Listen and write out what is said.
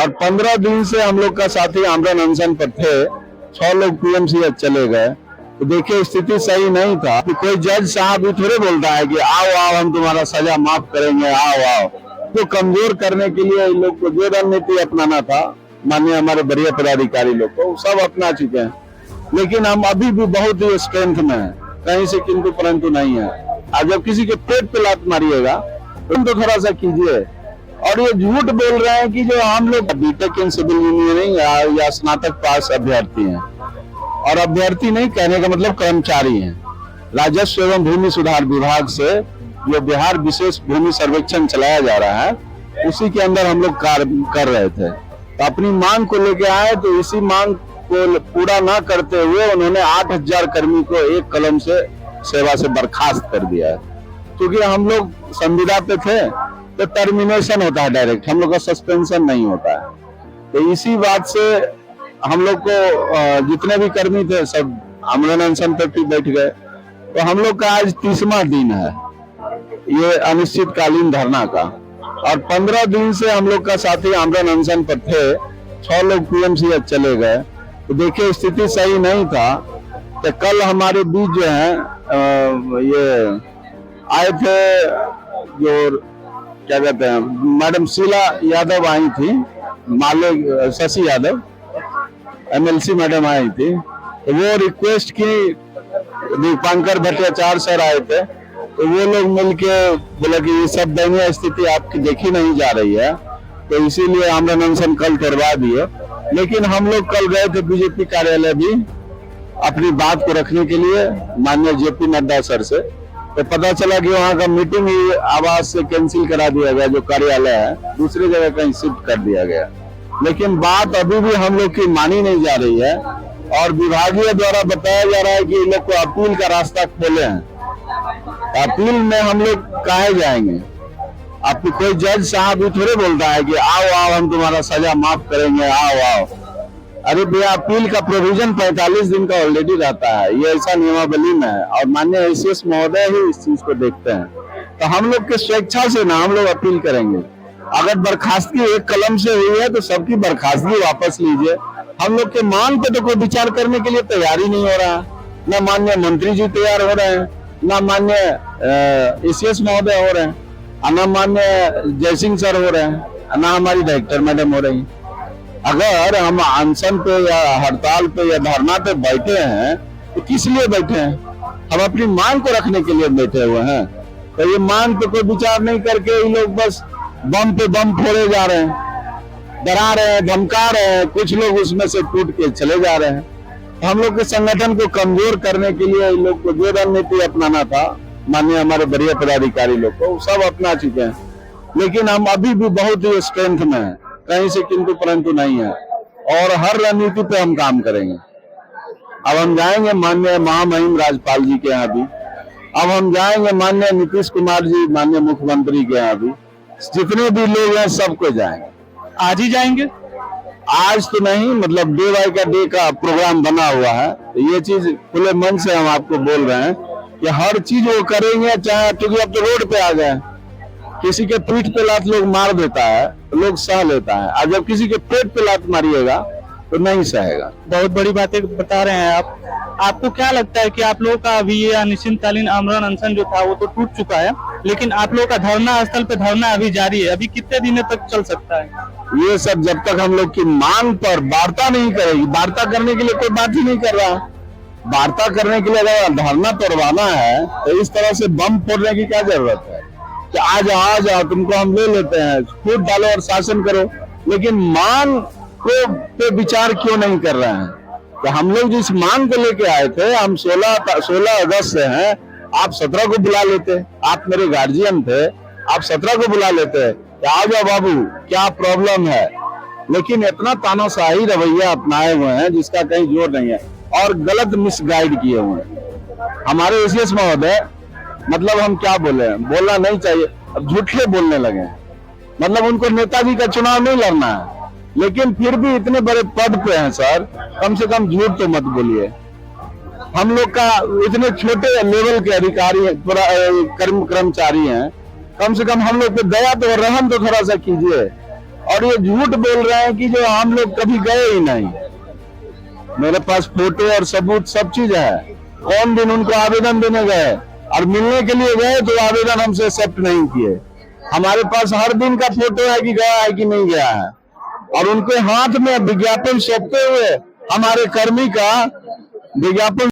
और 15 दिन से हम लोग का साथी आमरण अनशन पर थे। 6 लोग पीएमसीएच चले गए। तो देखिए स्थिति सही नहीं था कि कोई जज साहब भी थोड़े बोलता है कि आओ आओ हम तुम्हारा सजा माफ करेंगे, आओ आओ। तो कमजोर करने के लिए इन लोग को जो रणनीति अपनाना था, माननीय हमारे वरीय पदाधिकारी लोग को सब अपना चुके हैं। लेकिन हम अभी भी बहुत ही स्ट्रेंथ में है, कहीं से किंतु परंतु नहीं है। आज जब किसी के पेट पे लात मारिएगा तो थोड़ा सा कीजिए। और ये झूठ बोल रहे हैं कि जो हम लोग बीटेक इन सिविल इंजीनियरिंग या स्नातक पास अभ्यर्थी हैं, और अभ्यर्थी नहीं कहने का मतलब कर्मचारी हैं। राजस्व एवं भूमि सुधार विभाग से जो बिहार विशेष भूमि सर्वेक्षण चलाया जा रहा है, उसी के अंदर हम लोग कार्य कर रहे थे। तो अपनी मांग को लेके आए, तो इसी मांग को पूरा ना करते हुए उन्होंने 8000 कर्मी को एक कलम से सेवा से बर्खास्त कर दिया है। क्योंकि हम लोग संविदा पे थे तो टर्मिनेशन होता है डायरेक्ट, हम लोग का सस्पेंशन नहीं होता है। तो इसी बात से हम लोग को जितने भी कर्मी थे सब आमरण अनशन तक भी बैठ गए। तो हम लोग का आज 30वां दिन है ये अनिश्चितकालीन धरना का, और 15 दिन से हम लोग का साथी आमरण अनशन पर थे। 6 लोग पीएमसीएच चले गए। तो देखिए स्थिति सही नहीं था। तो कल हमारे बीच जो है ये आए थे, जो क्या कहते हैं, मैडम शीला यादव आई थी, माले शशि यादव एमएलसी मैडम आई थी। तो वो रिक्वेस्ट की, दीपांकर भट्टाचार्य सर आए थे, तो वो लोग मिलके बोले कि ये सब दयनीय स्थिति आपकी देखी नहीं जा रही है, तो इसीलिए आमरण अनशन कल करवा दिए। लेकिन हम लोग कल गए थे बीजेपी कार्यालय भी अपनी बात को रखने के लिए माननीय जेपी नड्डा सर से। तो पता चला कि वहाँ का मीटिंग ही आवास से कैंसिल करा दिया गया, जो कार्यालय है दूसरी जगह कहीं शिफ्ट कर दिया गया। लेकिन बात अभी भी हम लोग की मानी नहीं जा रही है, और विभागीय द्वारा बताया जा रहा है कि इन लोग को अपील का रास्ता खोले हैं। अपील में हम लोग काहे जाएंगे? आपको कोई जज साहब भी थोड़े बोलता है कि आओ आओ हम तुम्हारा सजा माफ करेंगे, आओ आओ। अरे भैया, अपील का प्रोविजन 45 दिन का ऑलरेडी रहता है, ये ऐसा नियमावली में है, और माननीय एसीएस महोदय ही इस चीज को देखते हैं। तो हम लोग के स्वेच्छा से ना हम लोग अपील करेंगे। अगर बर्खास्तगी एक कलम से हुई है तो सबकी बर्खास्तगी वापस लीजिए। हम लोग के मांग पे तो कोई विचार करने के लिए तैयार ही नहीं हो रहा। न माननीय मंत्री जी तैयार हो रहे हैं, न माननीय एसीएस महोदय हो रहे हैं, न माननीय जयसिंह सर हो रहे हैं, न हमारी डायरेक्टर मैडम हो रही। अगर हम अनशन पे या हड़ताल पे या धरना पे बैठे हैं तो किस लिए बैठे हैं? हम अपनी मांग को रखने के लिए बैठे हुए हैं। तो ये मांग पे कोई विचार नहीं करके ये लोग बस बम पे बम फोड़े जा रहे हैं, डरा रहे हैं, धमका रहे हैं। कुछ लोग उसमें से टूट के चले जा रहे हैं। हम लोग के संगठन को कमजोर करने के लिए इन लोग को जो रणनीति अपनाना था, माननीय हमारे वरीय पदाधिकारी लोग को सब अपना चुके हैं। लेकिन हम अभी भी बहुत ही स्ट्रेंथ में है, कहीं से किंतु परंतु नहीं है, और हर रणनीति पे हम काम करेंगे। अब हम जाएंगे माननीय महामहिम राज्यपाल जी के यहाँ भी, अब हम जाएंगे माननीय नीतीश कुमार जी, माननीय मुख्यमंत्री के यहाँ भी, जितने भी लोग हैं सबको जाएंगे। आज ही जाएंगे? आज तो नहीं, मतलब डे बाय का डे का प्रोग्राम बना हुआ है। तो ये चीज खुले मन से हम आपको बोल रहे हैं कि हर चीज वो करेंगे, चाहे, क्योंकि अब तो रोड पे आ गए। किसी के पीठ पे लात लोग मार देता है, लोग सह लेता है, और जब किसी के पेट पे लात मारिएगा तो नहीं सहेगा। बहुत बड़ी बातें बता रहे हैं आप। आपको क्या लगता है कि आप लोगों का अभी ये अनिश्चितकालीन आमरण अनशन जो था वो तो टूट चुका है, लेकिन आप लोगों का धरना स्थल पे धरना अभी जारी है, अभी कितने दिनों तक चल सकता है? ये सब जब तक हम लोग की मांग पर वार्ता नहीं करेगी, वार्ता करने के लिए कोई बात ही नहीं कर रहा। वार्ता करने के लिए अगर धरना तोड़वाना है तो इस तरह से बम फोड़ने की क्या जरूरत है कि आ जाओ तुमको हम ले लेते हैं, फूट डालो और शासन करो। लेकिन मांग को पे विचार क्यों नहीं कर रहे हैं? तो हम लोग जिस मांग को लेके आए थे, हम 16 अगस्त से हैं, आप 17 को बुला लेते, आप मेरे गार्जियन थे, आप 17 को बुला लेते, आ जाओ बाबू क्या प्रॉब्लम है। लेकिन इतना तानाशाही रवैया अपनाए हुए हैं जिसका कहीं जोर नहीं है, और गलत मिसगाइड किए हुए हैं हमारे एसीएस महोदय। मतलब हम क्या बोले, बोलना नहीं चाहिए, अब झूठे बोलने लगे। मतलब उनको नेताजी का चुनाव नहीं लड़ना है, लेकिन फिर भी इतने बड़े पद पे हैं सर, कम से कम झूठ तो मत बोलिए। हम लोग का इतने छोटे लेवल के अधिकारी कर्मचारी हैं, कम से कम हम लोग पे दया तो रहम तो थोड़ा सा कीजिए। और ये झूठ बोल रहे हैं कि जो हम लोग कभी गए ही नहीं। मेरे पास फोटो और सबूत सब चीज है। कौन दिन उनको आवेदन देने गए और मिलने के लिए गए तो आवेदन हमसे एक्सेप्ट नहीं किए। हमारे पास हर दिन का फोटो है कि गया है कि नहीं गया है, और उनके हाथ में विज्ञापन सौंपते हुए हमारे कर्मी का विज्ञापन